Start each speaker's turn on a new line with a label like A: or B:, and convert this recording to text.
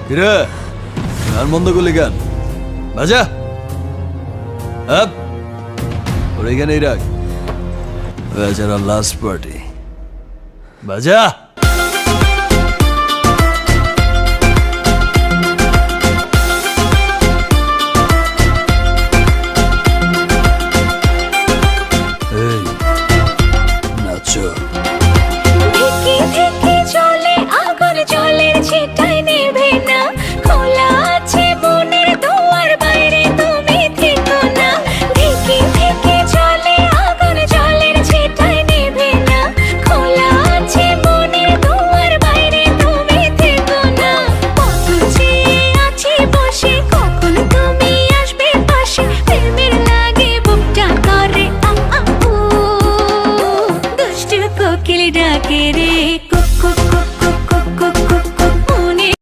A: কিরে গান বন্ধ করলি গান বাজা আপ ওর এখানেই রাখ বেচারা লাস্ট পার্টি বাজা এই নাচো
B: ডাকে রে